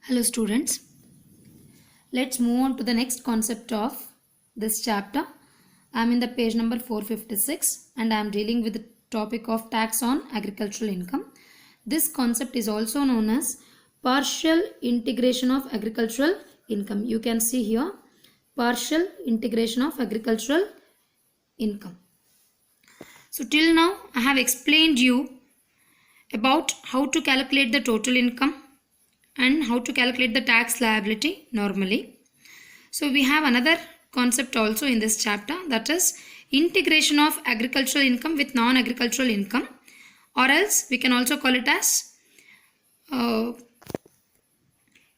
Hello students, let's move on to the next concept of this chapter. I am in the page number 456 and I am dealing with the topic of tax on agricultural income. This concept is also known as partial integration of agricultural income. You can see here partial integration of agricultural income. So till now I have explained you about how to calculate the total income and how to calculate the tax liability normally. So we have another concept also in this chapter, that is integration of agricultural income with non-agricultural income, or else we can also call it as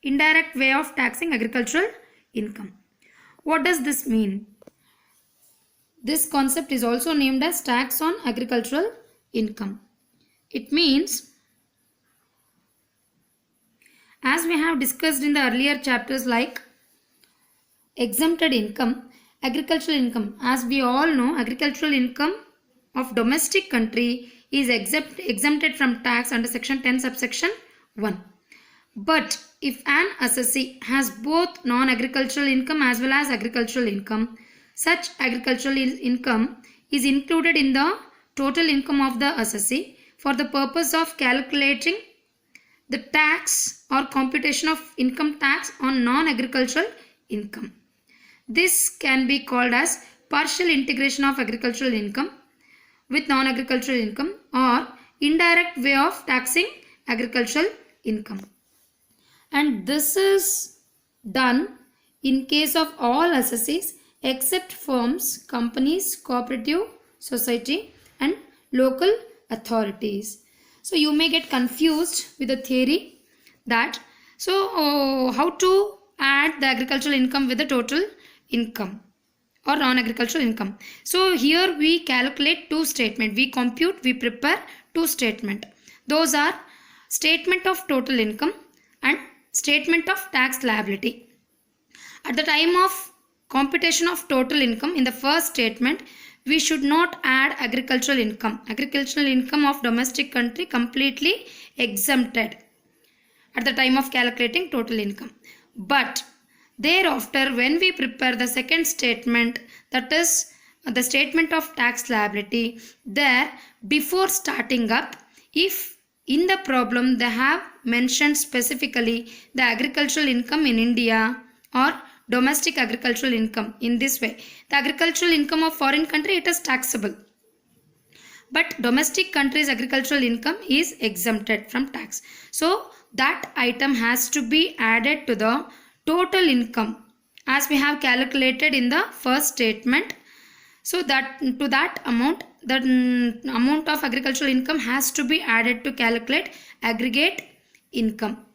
indirect way of taxing agricultural income. What does this mean? This concept is also named as tax on agricultural income. It means, as we have discussed in the earlier chapters like exempted income, agricultural income, as we all know, agricultural income of domestic country is exempted from tax under section 10 subsection 1. But if an assessee has both non-agricultural income as well as agricultural income, such agricultural income is included in the total income of the assessee for the purpose of calculating the tax or computation of income tax on non-agricultural income. This can be called as partial integration of agricultural income with non-agricultural income or indirect way of taxing agricultural income. And this is done in case of all assessees except firms, companies, cooperative society and local authorities. So you may get confused with the theory that how to add the agricultural income with the total income or non-agricultural income. So here we calculate two statements. We compute, we prepare two statements. Those are statement of total income and statement of tax liability. At the time of computation of total income, in the first statement, we should not add agricultural income. Agricultural income of domestic country completely exempted at the time of calculating total income. But thereafter, when we prepare the second statement, that is the statement of tax liability, there before starting up, if in the problem they have mentioned specifically the agricultural income in India or domestic agricultural income in this way, the agricultural income of foreign country, it is taxable, but domestic country's agricultural income is exempted from tax. So that item has to be added to the total income as we have calculated in the first statement. So that to that amount, the amount of agricultural income has to be added to calculate aggregate income.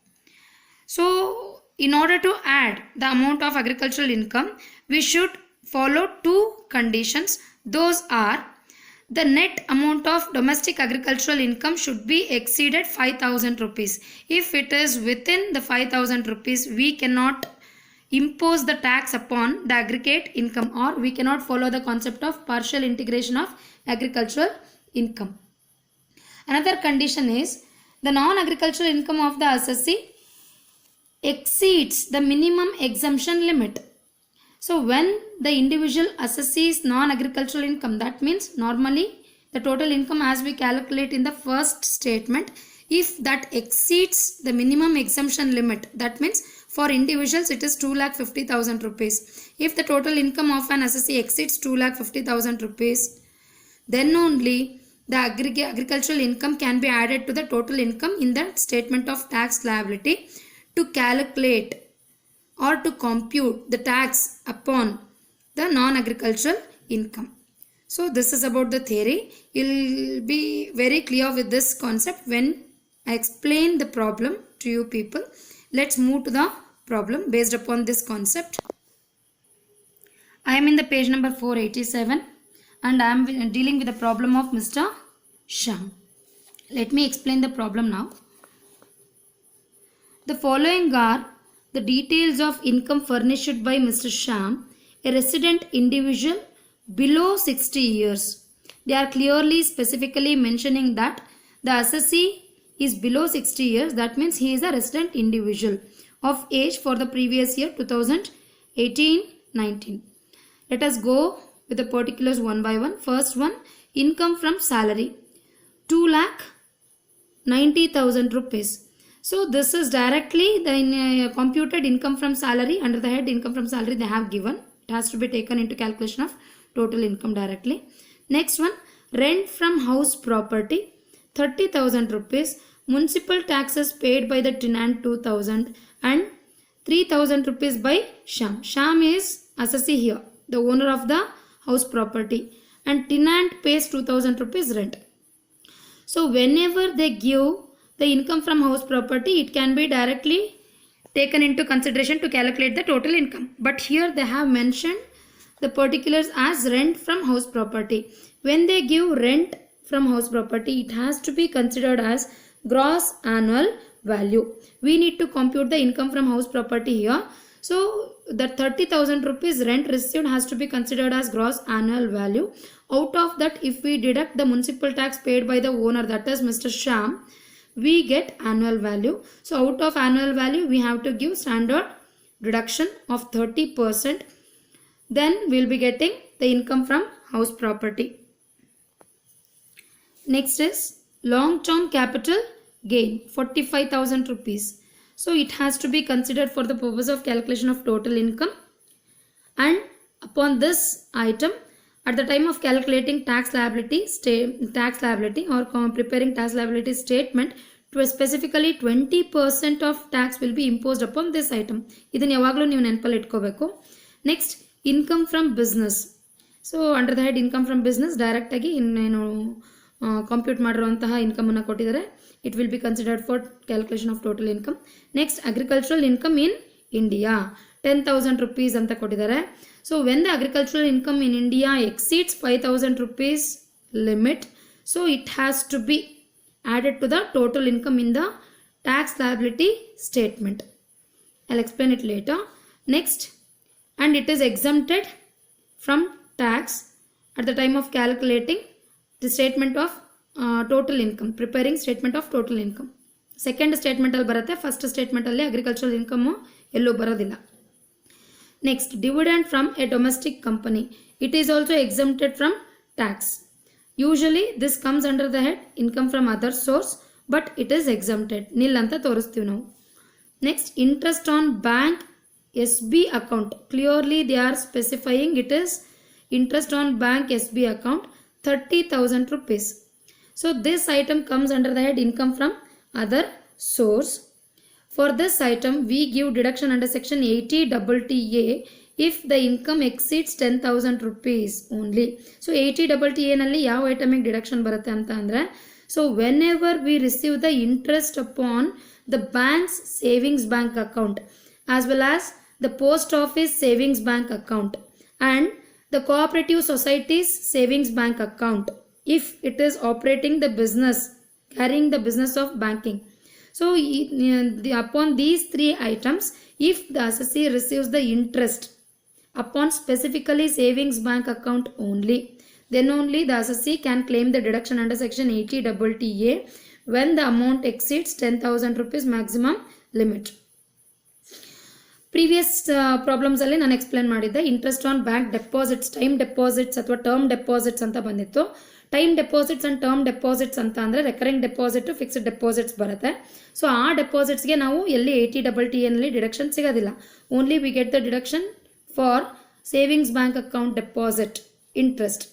So in order to add the amount of agricultural income, we should follow two conditions. Those are, the net amount of domestic agricultural income should be exceeded 5,000 rupees. If it is within the 5,000 rupees, we cannot impose the tax upon the aggregate income, or we cannot follow the concept of partial integration of agricultural income. Another condition is, the non-agricultural income of the assessee exceeds the minimum exemption limit. So when the individual assessees non-agricultural income, that means normally the total income as we calculate in the first statement, if that exceeds the minimum exemption limit, that means for individuals it is 2,50,000 rupees. If the total income of an assessee exceeds 2,50,000 rupees, then only the agricultural income can be added to the total income in the statement of tax liability to calculate or to compute the tax upon the non-agricultural income. So this is about the theory. You'll be very clear with this concept when I explain the problem to you people. Let's move to the problem based upon this concept. I am in the page number 487 and I am dealing with the problem of Mr. Shyam. Let me explain the problem now. The following are the details of income furnished by Mr. Shyam, a resident individual below 60 years. They are clearly specifically mentioning that the assessee is below 60 years. That means he is a resident individual. of age for the previous year 2018-19. Let us go with the particulars one by one. First one, income from salary 2,90,000 rupees. So this is directly the computed income from salary. Under the head income from salary they have given. It has to be taken into calculation of total income directly. Next one, rent from house property 30,000 rupees. Municipal taxes paid by the tenant 2,000 and 3,000 rupees by Sham. Sham is assessee here, the owner of the house property, and tenant pays 2,000 rupees rent. So whenever they give the income from house property, it can be directly taken into consideration to calculate the total income. But here they have mentioned the particulars as rent from house property. When they give rent from house property, it has to be considered as gross annual value. We need to compute the income from house property here. So the 30,000 rupees rent received has to be considered as gross annual value. Out of that, if we deduct the municipal tax paid by the owner, that is Mr. Sham, we get annual value. So out of annual value, we have to give standard deduction of 30%. Then we will be getting the income from house property. Next is long-term capital gain 45,000 rupees. So it has to be considered for the purpose of calculation of total income. And upon this item, at the time of calculating tax liability or preparing tax liability statement, specifically 20% of tax will be imposed upon this item. Idನ್ನು ಯಾವಾಗಲೂ ನೀವು ನೆನಪಲ್ಲಿ ಇಟ್ಕೋಬೇಕು. Next, income from business. So under the head income from business, direct ಆಗಿ ಇನ್ನೇನು compute ಮಾಡಿರುವಂತಹ income ಅನ್ನು ಕೊಟ್ಟಿದ್ದಾರೆ. It will be considered for calculation of total income. Next, agricultural income in India 10,000 rupees ಅಂತ ಕೊಟ್ಟಿದ್ದಾರೆ. So when the agricultural income in India exceeds 5,000 rupees limit, so it has to be added to the total income in the tax liability statement. I'll explain it later. Next, and it is exempted from tax at the time of calculating the statement of total income, preparing statement of total income. Second statement ಅಲ್ಲಿ ಬರುತ್ತೆ, first statement ಅಲ್ಲಿ agricultural income ಎಲ್ಲೂ ಬರೋದಿಲ್ಲ. Next, dividend from a domestic company. It is also exempted from tax. Usually this comes under the head income from other source, but it is exempted. Nil ಅಂತ ತೋರಿಸ್ತೀವಿ ನಾವು. Next, interest on bank SB account. Clearly they are specifying it is interest on bank SB account 30,000 rupees. So this item comes under the head income from other source. For this item, we give deduction under section 80TTA if the income exceeds 10,000 rupees only. So 80TTA ನಲ್ಲಿ ಯಾವ ಐಟಮಿಗೆ deduction ಬರುತ್ತೆ ಅಂತ ಅಂದರೆ, so whenever we receive the interest upon the bank's savings bank account as well as the post office savings bank account and the cooperative society's savings bank account, if it is operating the business, carrying the business of banking. So upon these three items, if the assessee receives the interest upon specifically savings bank account only, then only the assessee can claim the deduction under section 80TTA when the amount exceeds 10,000 rupees maximum limit. Previous problems ಅಲ್ಲಿ ನಾನು explain ಮಾಡಿದ್ದೆ interest on bank deposits, time deposits ಅಥವಾ term deposits ಅಂತ ಬಂದಿತ್ತು. Time deposits and term deposits ಅಂತ ಅಂದರೆ recurring deposit, fixed deposits ಬರುತ್ತೆ. So ಆ ಡೆಪಾಸಿಟ್ಸ್ಗೆ ನಾವು ಎಲ್ಲಿ 80TTA ನಲ್ಲಿ ಡಿಡಕ್ಷನ್ ಸಿಗೋದಿಲ್ಲ. Only we get the deduction for savings bank account deposit interest.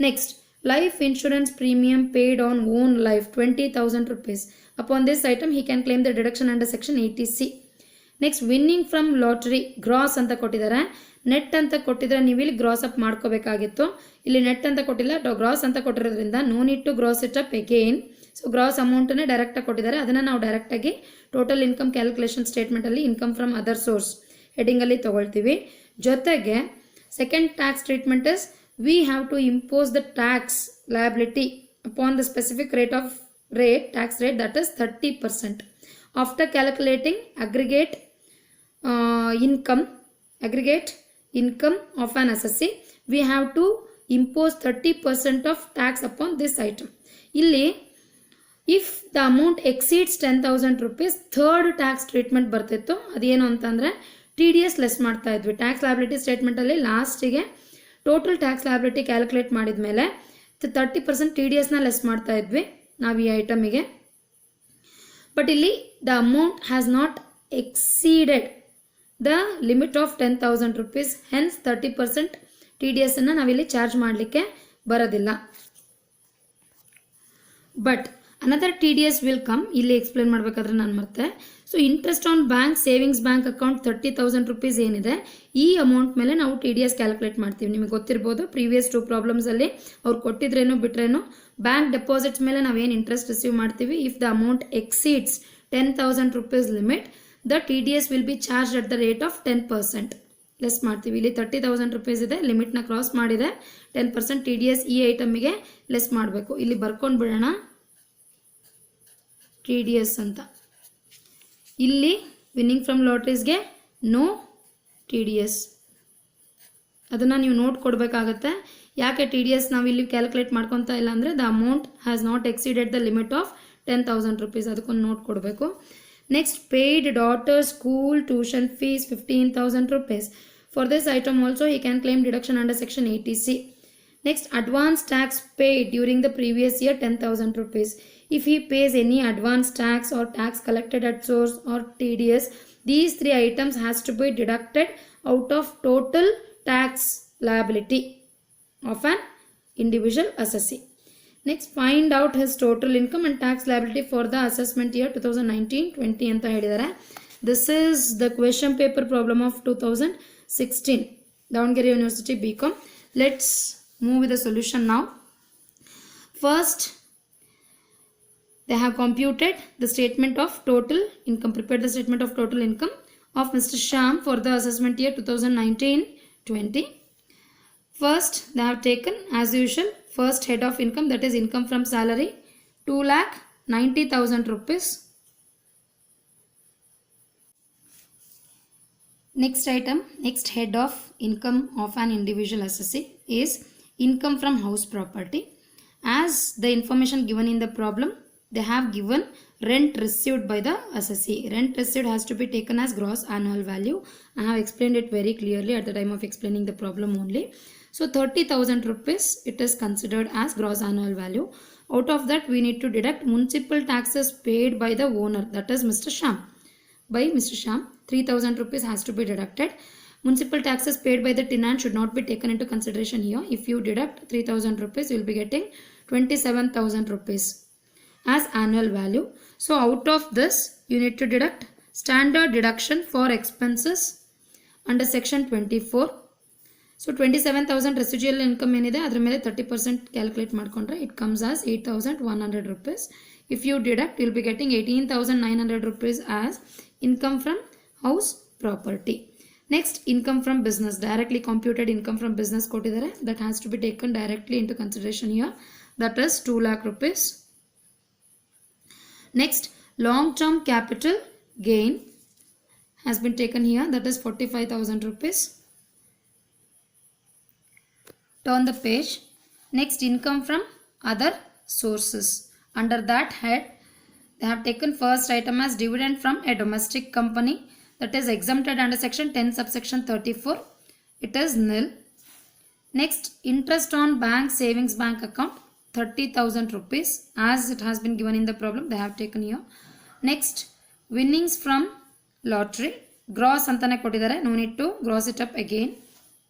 Next, life insurance premium paid on own life 20,000 rupees. Upon this item he can claim the deduction under section 80C. Next, winning from lottery gross ಅಂತ ಕೊಟ್ಟಿದ್ದಾರೆ. Net ಅಂತ ಕೊಟ್ಟಿದ್ರೆ ನೀವು ಇಲ್ಲಿ gross up ಮಾಡ್ಕೋಬೇಕಾಗಿತ್ತು. ಇಲ್ಲಿ net ಅಂತ ಕೊಟ್ಟಿಲ್ಲ, gross ಅಂತ ಕೊಟ್ಟಿರೋದ್ರಿಂದ no need to gross it up again. So gross ಅಮೌಂಟನ್ನೇ ಡೈರೆಕ್ಟಾಗಿ ಕೊಟ್ಟಿದ್ದಾರೆ. ಅದನ್ನು ನಾವು ಡೈರೆಕ್ಟಾಗಿ ಟೋಟಲ್ ಇನ್ಕಮ್ ಕ್ಯಾಲ್ಕುಲೇಷನ್ ಸ್ಟೇಟ್ಮೆಂಟಲ್ಲಿ ಇನ್ಕಮ್ ಫ್ರಮ್ ಅದರ್ ಸೋರ್ಸ್ ಹೆಡಿಂಗಲ್ಲಿ ತೊಗೊಳ್ತೀವಿ. ಜೊತೆಗೆ second tax treatment is we have to impose the tax liability upon the specific tax rate, that is 30%. After calculating aggregate income of an assessee, we have to impose 30% of tax upon this item. ಇಲ್ಲಿ if the amount exceeds 10,000 rupees third tax treatment ಬರ್ತಿತ್ತು. ಅದೇನು ಅಂತಂದರೆ T D S less ಮಾಡ್ತಾ ಇದ್ವಿ. Tax liability ಸ್ಟೇಟ್ಮೆಂಟಲ್ಲಿ ಲಾಸ್ಟಿಗೆ total tax liability calculate ಮಾಡಿದ ಮೇಲೆ 30% T D ಎಸ್ನ ಲೆಸ್ ಮಾಡ್ತಾ ಇದ್ವಿ ನಾವು ಈ ಐಟಮಿಗೆ. ಬಟ್ ಇಲ್ಲಿ the amount has not exceeded the limit of 10,000 rupees, hence 30% T D S ಅನ್ನು ನಾವಿಲ್ಲಿ ಚಾರ್ಜ್ ಮಾಡಲಿಕ್ಕೆ ಬರೋದಿಲ್ಲ. But another T D S will come. ಇಲ್ಲಿ ಎಕ್ಸ್ಪ್ಲೇನ್ ಮಾಡಬೇಕಾದ್ರೆ ನಾನು ಮತ್ತೆ. So interest on bank savings bank account 30,000 rupees ಏನಿದೆ, ಈ ಅಮೌಂಟ್ ಮೇಲೆ ನಾವು ಟಿ ಡಿ ಎಸ್ ಕ್ಯಾಲ್ಕುಲೇಟ್ ಮಾಡ್ತೀವಿ. ನಿಮಗೆ ಗೊತ್ತಿರ್ಬೋದು ಪ್ರೀವಿಯಸ್ 2 ಪ್ರಾಬ್ಲಮ್ಸಲ್ಲಿ ಅವ್ರು ಕೊಟ್ಟಿದ್ರೇನು ಬಿಟ್ರೇನು ಬ್ಯಾಂಕ್ ಡೆಪಾಸಿಟ್ಸ್ ಮೇಲೆ ನಾವೇನು ಇಂಟ್ರೆಸ್ಟ್ ರಿಸೀವ್ ಮಾಡ್ತೀವಿ, if the amount exceeds 10,000 rupees limit, the T D S will be charge at the rate of 10%. Less ಮಾಡ್ತೀವಿ. ಇಲ್ಲಿ 30,000 rupees ಇದೆ, ಲಿಮಿಟ್ನ ಕ್ರಾಸ್ ಮಾಡಿದೆ, 10% ಟಿ ಡಿ ಎಸ್ ಈ ಐಟಮಿಗೆ ಲೆಸ್ ಮಾಡಬೇಕು. ಇಲ್ಲಿ ಬರ್ಕೊಂಡು ಬಿಡೋಣ ಟಿ ಡಿ ಎಸ್ ಅಂತ. ಇಲ್ಲಿ ವಿನ್ನಿಂಗ್ ಫ್ರಮ್ ಲಾಟ್ರೀಸ್ಗೆ ನೋ ಟಿ ಡಿ ಎಸ್, ಅದನ್ನು ನೀವು ನೋಟ್ ಕೊಡಬೇಕಾಗತ್ತೆ. ಯಾಕೆ ಟಿ ಡಿ ಎಸ್ ನಾವು ಇಲ್ಲಿ ಕ್ಯಾಲ್ಕುಲೇಟ್ ಮಾಡ್ಕೊತಾ ಇಲ್ಲ ಅಂದರೆ the amount has not exceeded the limit of 10,000 rupees, ಅದಕ್ಕೊಂದು ನೋಟ್ ಕೊಡಬೇಕು. Next paid daughter school tuition fees 15,000 rupees. For this item also he can claim deduction under section 80C. Next, advance tax paid during the previous year 10,000 rupees. If he pays any advance tax or tax collected at source or TDS, these 3 items has to be deducted out of total tax liability of an individual assessee. Next, find out his total income and tax liability for the assessment year 2019-20 ಅಂತ ಹೇಳಿದ್ದಾರೆ. This is the question paper problem of 2016 Davangere University BCom. Let's move with the solution now. First, they have computed the statement of total income, prepared the statement of total income of Mr. Sham for the assessment year 2019-20. First, they have taken as usual first head of income, that is income from salary, 2,90,000 rupees. Next item, next head of income of an individual assessee is income from house property. As the information given in the problem, they have given rent received by the assessee. Rent received has to be taken as gross annual value. I have explained it very clearly at the time of explaining the problem only. So 30,000 rupees it is considered as gross annual value. Out of that we need to deduct municipal taxes paid by the owner, that is Mr. Sham. By Mr. Sham, 3,000 rupees has to be deducted. Municipal taxes paid by the tenant should not be taken into consideration here. If you deduct 3,000 rupees, you will be getting 27,000 rupees as annual value. So out of this, you need to deduct standard deduction for expenses under section 24. So 27,000 residual income ಏನಿದೆ ಅದರ ಮೇಲೆ 30% calculate ಮಾಡಿಕೊಂಡ್ರೆ it comes as 8,100 rupees. If you deduct, you will be getting 18,900 rupees as income from house property. Next, income from business, directly computed income from business ಕೊಟ್ಟಿದ್ದಾರೆ, that has to be taken directly into consideration here, that is 2 lakh rupees. Next, long term capital gain has been taken here, that is 45,000 rupees. Turn the page. Next, income from other sources. Under that head, they have taken first item as dividend from a domestic company, that is exempted under section 10 subsection 34. It is nil. Next, interest on bank savings bank account 30,000 rupees as it has been given in the problem, they have taken here. Next, winnings from lottery, gross antane ಕೊಟ್ಟಿದ್ದಾರೆ, no need to gross it up again.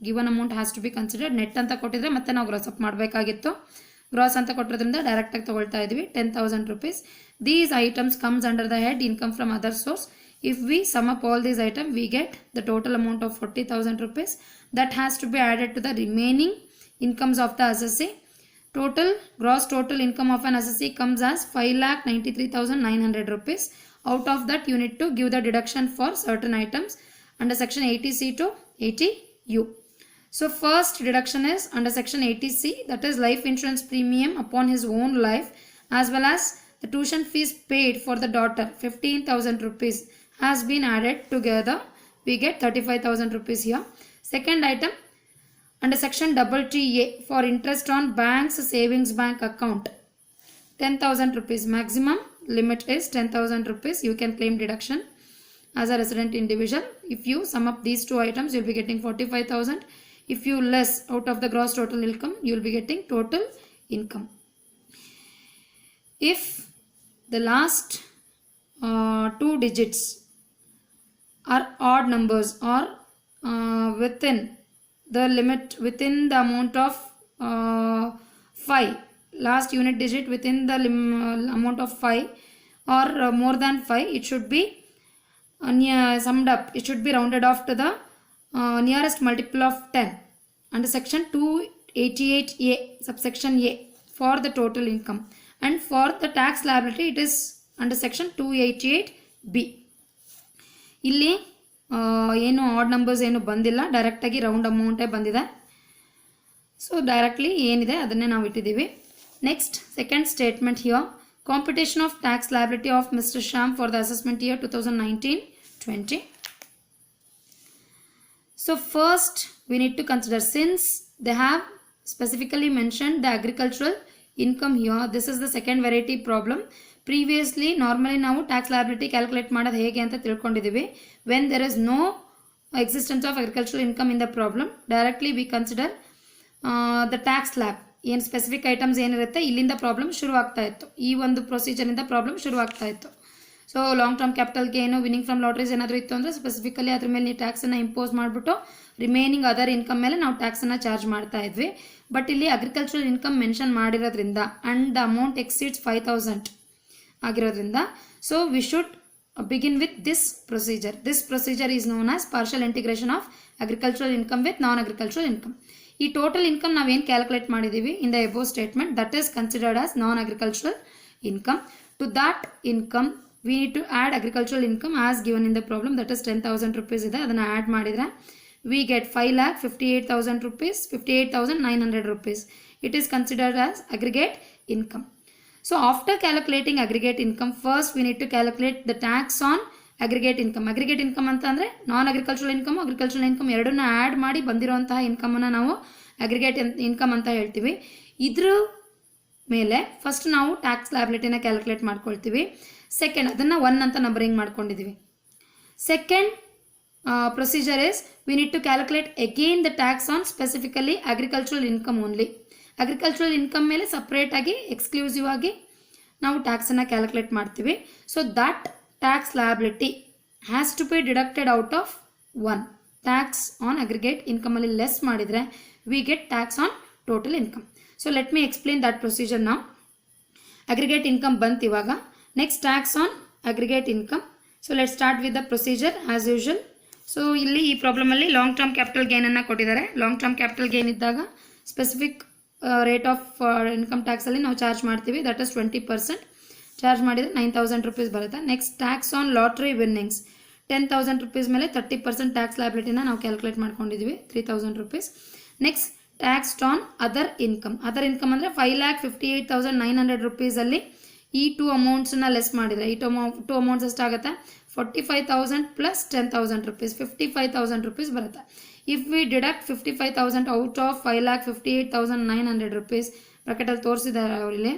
Given amount has to be considered. Net ಅಂತ ಕೊಟ್ಟಿದ್ರೆ ಮತ್ತೆ ನಾವು gross up ಮಾಡಬೇಕಾಗಿತ್ತು. Gross ಅಂತ ಕೊಟ್ಟಿರೋದ್ರಿಂದ direct ಆಗಿ ತಗೊಳ್ತಾ ಇದೀವಿ 10,000 rupees. These items comes under the head income from other source. If we sum up all these items, we get the total amount of 40,000 rupees. That has to be added to the remaining incomes of the assessee. Total gross total income of an assessee comes as 5,93,900 rupees. Out of that, you need to give the deduction for certain items under section 80C to 80U. So first deduction is under section 80C, that is life insurance premium upon his own life, as well as the tuition fees paid for the daughter 15,000 rupees has been added together. We get 35,000 rupees here. Second item under section 2A for interest on bank's savings bank account 10,000 rupees. Maximum limit is 10,000 rupees. You can claim deduction as a resident individual. If you sum up these two items, you will be getting 45,000. If you less out of the gross total income, you will be getting total income. If the last two digits are odd numbers or within the limit, within the amount of 5, last unit digit within the amount of 5 or more than 5, it should be summed up, it should be rounded off to the nearest multiple of 10 under section 288A subsection A for the total income, and for the tax liability it is under section 288B. ಇಲ್ಲಿ ಏನು add numbers ಏನು ಬಂದಿಲ್ಲ, ಡೈರೆಕ್ಟಾಗಿ round ಅಮೌಂಟೇ ಬಂದಿದೆ. So directly ಏನಿದೆ ಅದನ್ನೇ ನಾವು ಇಟ್ಟಿದ್ದೀವಿ. Next second statement here, computation of tax liability of Mr. Shyam for the assessment year 2019-20. So first we need to consider, since they have specifically mentioned the agricultural income here, this is the second variety problem. Previously normally ನಾವು tax liability calculate ಮಾಡೋದು ಹೇಗೆ ಅಂತ ತಿಳ್ಕೊಂಡಿದ್ದೀವಿ. When there is no existence of agricultural income in the problem, directly we consider the tax slab. ಏನು specific items ಏನಿರುತ್ತೆ ಇಲ್ಲಿಂದ problem ಶುರು ಆಗ್ತಾ ಇತ್ತು, ಈ ಒಂದು ಪ್ರೊಸೀಜರಿಂದ ಪ್ರಾಬ್ಲಮ್ ಶುರು ಆಗ್ತಾ ಇತ್ತು. ಸೊ ಲಾಂಗ್ ಟರ್ಮ್ ಕ್ಯಾಪಿಟಲ್ಗೆ ಏನು ವಿನಿಂಗ್ ಫ್ರಮ್ ಲಾಟ್ರೀಸ್ ಏನಾದರೂ ಇತ್ತು ಅಂದರೆ ಸ್ಪೆಸಿಫಿಕಲಿ ಅದ್ರ ಮೇಲೆ ನೀವು ಟ್ಯಾಕ್ಸನ್ನು ಇಂಪೋಸ್ ಮಾಡಿಬಿಟ್ಟು ರಿಮೈನಿಂಗ್ ಅದರ್ ಇನ್ಕಮ್ ಮೇಲೆ ನಾವು ಟ್ಯಾಕ್ಸನ್ನು ಚಾರ್ಜ್ ಮಾಡ್ತಾ ಇದ್ವಿ. ಬಟ್ ಇಲ್ಲಿ ಅಗ್ರಿಕಲ್ಚರಲ್ ಇನ್ಕಮ್ ಮೆನ್ಷನ್ ಮಾಡಿರೋದ್ರಿಂದ ಆ್ಯಂಡ್ ದ ಅಮೌಂಟ್ ಎಕ್ಸೀಡ್ಸ್ 5,000 ಆಗಿರೋದ್ರಿಂದ, so we should begin with this procedure. This procedure is known as partial integration of agricultural income with non agricultural income. ಈ total income ನಾವೇನು calculate ಮಾಡಿದ್ದೀವಿ in the above statement, that is considered as non agricultural income. To that income we need to add agricultural income as given in the problem, that is 10,000 rupees ಇದೆ. ಅದನ್ನು add ಮಾಡಿದರೆ we get 5,58,000 rupees, 58,900 rupees. It is considered as aggregate income. So after calculating aggregate income, first we need to calculate the tax on aggregate income. Aggregate income ಅಂತ ಅಂದರೆ non agricultural income, agricultural income ಎರಡನ್ನ add ಮಾಡಿ ಬಂದಿರುವಂತಹ ಇನ್ಕಮನ್ನು ನಾವು aggregate income ಅಂತ ಹೇಳ್ತೀವಿ. ಇದ್ರ ಮೇಲೆ ಫಸ್ಟ್ ನಾವು ಟ್ಯಾಕ್ಸ್ ಲಯಬಿಲಿಟಿನ ಕ್ಯಾಲ್ಕುಲೇಟ್ ಮಾಡ್ಕೊಳ್ತೀವಿ. ಸೆಕೆಂಡ್ ಅದನ್ನು 1 ಅಂತ ನಂಬರಿಂಗ್ ಮಾಡ್ಕೊಂಡಿದ್ದೀವಿ. Second procedure is we need to calculate again the tax on specifically agricultural income only. Agricultural income ಮೇಲೆ ಸಪ್ರೇಟಾಗಿ ಎಕ್ಸ್ಕ್ಲೂಸಿವ್ ಆಗಿ ನಾವು ಟ್ಯಾಕ್ಸನ್ನು ಕ್ಯಾಲ್ಕುಲೇಟ್ ಮಾಡ್ತೀವಿ. So that tax liability has to be deducted out of 1. Tax on aggregate ಇನ್ಕಮಲ್ಲಿ less ಮಾಡಿದರೆ we get tax on total income. So let me explain that procedure now. Aggregate income ಬಂತು ಇವಾಗ. Next tax on aggregate income. So let's start with the procedure as usual. So ಇಲ್ಲಿ ಈ ಪ್ರಾಬ್ಲಮಲ್ಲಿ long term capital ಗೇನನ್ನು ಕೊಟ್ಟಿದ್ದಾರೆ. Long term capital gain ಇದ್ದಾಗ specific rate of income ಟ್ಯಾಕ್ಸಲ್ಲಿ ನಾವು charge ಮಾಡ್ತೀವಿ, that is 20%. Charge ಮಾಡಿದರೆ 9,000 rupees ಬರುತ್ತೆ. Next tax on lottery winnings 10,000 rupees ಮೇಲೆ 30% tax ಲಯಬಿಲಿಟಿನ ನಾವು ಕ್ಯಾಲ್ಕುಲೇಟ್ ಮಾಡ್ಕೊಂಡಿದ್ದೀವಿ, 3,000 rupees. Next taxed on other income. Other income ಅಂದರೆ 5,58,900 rupees ಅಲ್ಲಿ ಈ 2 ಅಮೌಂಟ್ಸನ್ನ ಲೆಸ್ ಮಾಡಿದರೆ ಈ 2 ಅಮೌಂಟ್ಸ್ ಎಷ್ಟಾಗುತ್ತೆ, 45,000 ಪ್ಲಸ್ 10,000 rupees, 55,000 rupees ಬರುತ್ತೆ. If we deduct 55,000 out of 5,58,900 rupees, ಬ್ರಾಕೆಟಲ್ಲಿ ತೋರಿಸಿದ್ದಾರೆ ಅವರಲ್ಲಿ,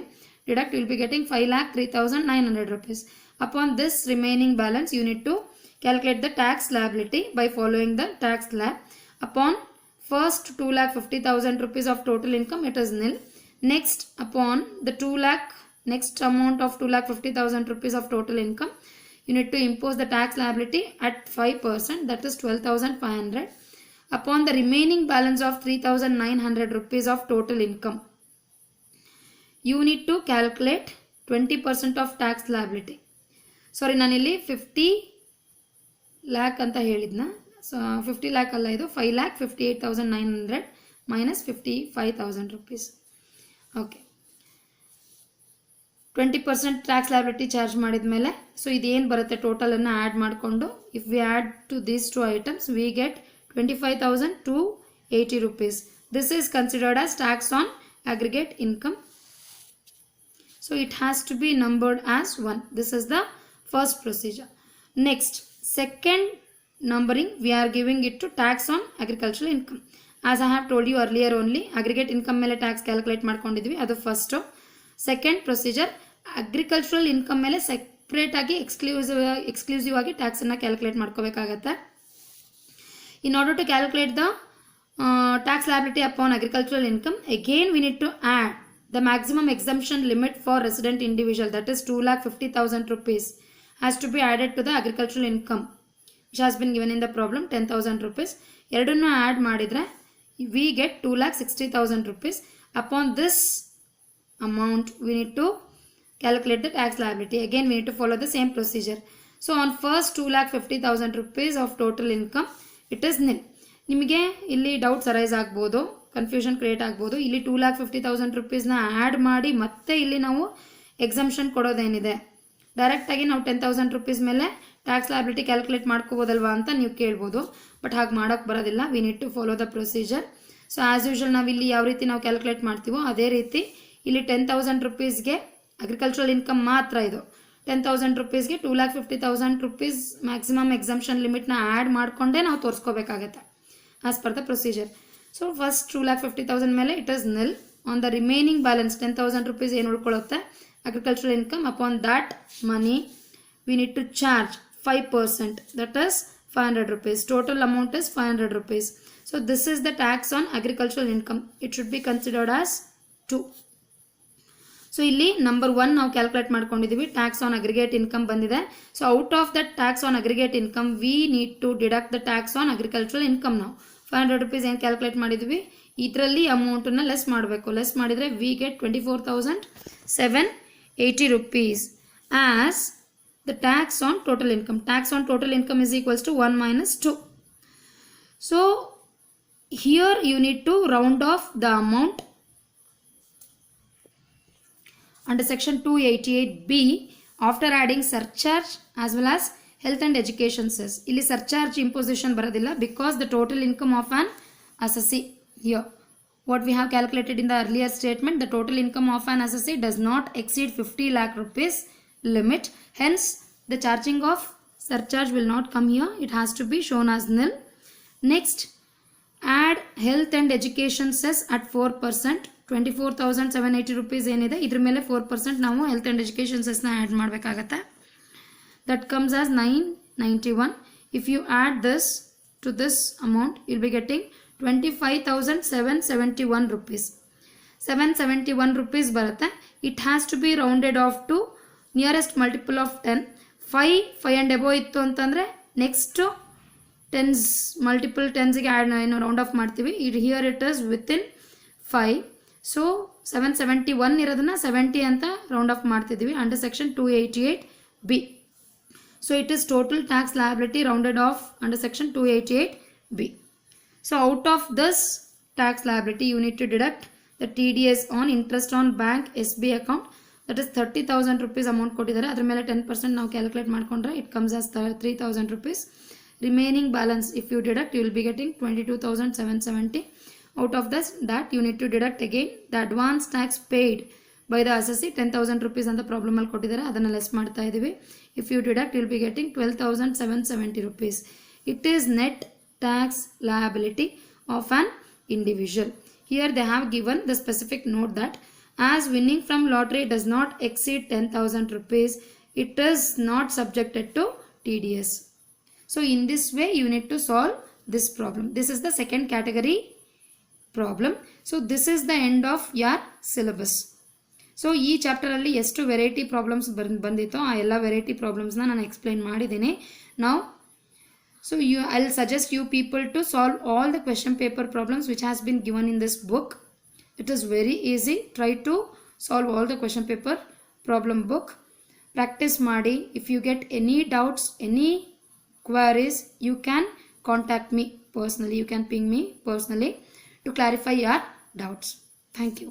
deduct will be getting 5,03,900 rupees. Upon this remaining balance you need to calculate the tax liability by following the tax slab. Upon first 2,50,000 rupees of total income, it is nil. Next upon the 2 lakh, next amount of 2,50,000 rupees of total income, you need to impose the tax liability at 5%, that is 12,500. Upon the remaining balance of 3,900 rupees of total income, you need to calculate 20% of tax liability. Sorry, ನಾನಿಲ್ಲಿ 50 lakh ಅಂತ ಹೇಳಿದ್ನ, so 50 lakh ಅಲ್ಲ, ಇದು 5,58,900 minus 55,000 rupees. Okay, 20% tax liability charge ಮಾಡಿದ ಮೇಲೆ so ಇದೇನು ಬರುತ್ತೆ ಟೋಟಲನ್ನು add ಮಾಡಿಕೊಂಡು if we add to these 2 items we get 25,280 rupees. This is considered as tax on aggregate income. So it has to be numbered as 1. This is the first procedure. Next, second numbering we are giving it to tax on agricultural income. As I have told you earlier only, aggregate income ಮೇಲೆ tax calculate ಮಾಡ್ಕೊಂಡಿದ್ವಿ, ಅದು first. Second procedure agricultural income ಮೇಲೆ separate ಆಗಿ exclusive ಆಗಿ ಟ್ಯಾಕ್ಸನ್ನು calculate ಮಾಡ್ಕೋಬೇಕಾಗತ್ತೆ. In order to calculate the tax liability upon agricultural income, again we need to add the maximum exemption limit for resident individual, that is 2,50,000 rupees has to be added to the agricultural income which has been given in the problem, 10,000 rupees. ಎರಡನ್ನು add ಮಾಡಿದರೆ we get 2,60,000 rupees. Upon this amount we need to calculate the tax liability. Again we need to follow the same procedure. So on first 2,50,000 rupees of total income, it is nil. ನಿಮಗೆ ಇಲ್ಲಿ doubts arise ಆಗ್ಬೋದು, confusion create ಆಗ್ಬೋದು. ಇಲ್ಲಿ 2,50,000 rupeesನ add ಮಾಡಿ ಮತ್ತೆ ಇಲ್ಲಿ ನಾವು exemption ಕೊಡೋದೇನಿದೆ, ಡೈರೆಕ್ಟಾಗಿ ನಾವು 10,000 rupees ಮೇಲೆ ಟ್ಯಾಕ್ಸ್ ಲಯಬಿಲಿಟಿ ಕ್ಯಾಲ್ಕುಲೇಟ್ ಮಾಡ್ಕೋಬೋದಲ್ವಾ ಅಂತ ನೀವು ಕೇಳ್ಬೋದು. ಬಟ್ ಹಾಗೆ ಮಾಡೋಕ್ಕೆ ಬರೋದಿಲ್ಲ. We need to follow the procedure. So as usual ನಾವು ಇಲ್ಲಿ ಯಾವ ರೀತಿ ನಾವು ಕ್ಯಾಲ್ಕುಲೇಟ್ ಮಾಡ್ತೀವೋ ಅದೇ ರೀತಿ ಇಲ್ಲಿ 10,000 rupeesಗೆ ಅಗ್ರಿಕಲ್ಚರಲ್ ಇನ್ಕಮ್ ಮಾತ್ರ ಇದು. 10,000 rupeesಗೆ 2,50,000 rupees ಮ್ಯಾಕ್ಸಿಮಮ್ ಎಕ್ಸಮ್ಷನ್ ಲಿಮಿಟ್ನ ಆ್ಯಡ್ ಮಾಡಿಕೊಂಡೇ ನಾವು ತೋರಿಸ್ಕೋಬೇಕಾಗತ್ತೆ as per the procedure. So first 2,50,000 ಮೇಲೆ it is nil. On the remaining balance 10,000 rupees ಏನು ಉಳ್ಕೊಳ್ಳುತ್ತೆ agricultural income, upon that money we need to charge 5%, that is 500 rupees. Total amount is 500 rupees. So this is the tax on agricultural income. It should be considered as 2. So ಇಲ್ಲಿ number 1 ನಾವು calculate ಮಾಡ್ಕೊಂಡಿದ್ದೀವಿ, tax on aggregate income ಬಂದಿದೆ. So out of that tax on aggregate income we need to deduct the tax on agricultural income. ನಾವು 500 rupees ಏನು calculate ಮಾಡಿದ್ವಿ ಇದರಲ್ಲಿ ಅಮೌಂಟನ್ನು less ಮಾಡಬೇಕು. ಲೆಸ್ ಮಾಡಿದರೆ we get 24,780 rupees as the tax on total income. Tax on total income is equals to 1 minus 2. So here you need to round off the amount under section 288B after adding surcharge as well as health and education cess. Illi surcharge imposition baradilla because the total income of an assessee here, what we have calculated in the earlier statement, the total income of an assessee does not exceed 50 lakh rupees limit. Hence the charging of surcharge will not come here. It has to be shown as nil. Next, add health and education cess at 4%. 24,780 rupees ಏನಿದೆ ಇದ್ರ ಮೇಲೆ 4% ನಾವು health and education ಸೆಸ್ನ add ಮಾಡಬೇಕಾಗತ್ತೆ. That comes as 991. If you add this to this amount will be getting 25,771 rupees. 771 rupees ಬರುತ್ತೆ. It has to be rounded off to nearest multiple of 10. 5 and above ಇತ್ತು ಅಂತಂದರೆ next tens multiple ಟೆನ್ಸ್ಗೆ add ಏನು round off ಮಾಡ್ತೀವಿ. Here it is within 5. So 771 ಇರೋದನ್ನ 70 ಅಂತ round off ಮಾಡ್ತಿದ್ದೀವಿ under section 288B. So it is total tax liability rounded off under section 288B. So out of this tax liability you need to deduct the TDS on interest on bank SB account, that is 30,000 rupees amount ಕೊಟ್ಟಿದ್ದಾರೆ. ಅದ್ರ ಮೇಲೆ 10% ನಾವು calculate ಮಾಡ್ಕೊಂಡ್ರೆ it comes as 3,000 rupees. Remaining balance if you deduct you will be getting 22,770. Out of this, that you need to deduct again the advance tax paid by the assessee 10,000 rupees ಅಂತ problem ಅಲ್ಲಿ ಕೊಟ್ಟಿದ್ದಾರೆ, ಅದನ್ನು less ಮಾಡ್ತಾ ಇದ್ದೀವಿ. If you deduct you will be getting 12,770 rupees. It is net tax liability of an individual. Here they have given the specific note that as winning from lottery does not exceed 10,000 rupees, it is not subjected to TDS. So in this way you need to solve this problem. This is the second category problem. So this is the end of your syllabus. So ಈ ಚಾಪ್ಟರಲ್ಲಿ ಎಷ್ಟು variety problems ಬಂದಿತ್ತೋ ಆ ಎಲ್ಲ variety ಪ್ರಾಬ್ಲಮ್ಸ್ನ ನಾನು explain ಮಾಡಿದ್ದೀನಿ. ನಾವು so I will suggest you people to solve all the question paper problems which has been given in this book. It is very easy. Try to solve all the question paper problem book. Practice ಮಾಡಿ. If you get any doubts, any queries, you can contact me personally. You can ping me personally to clarify your doubts. Thank you.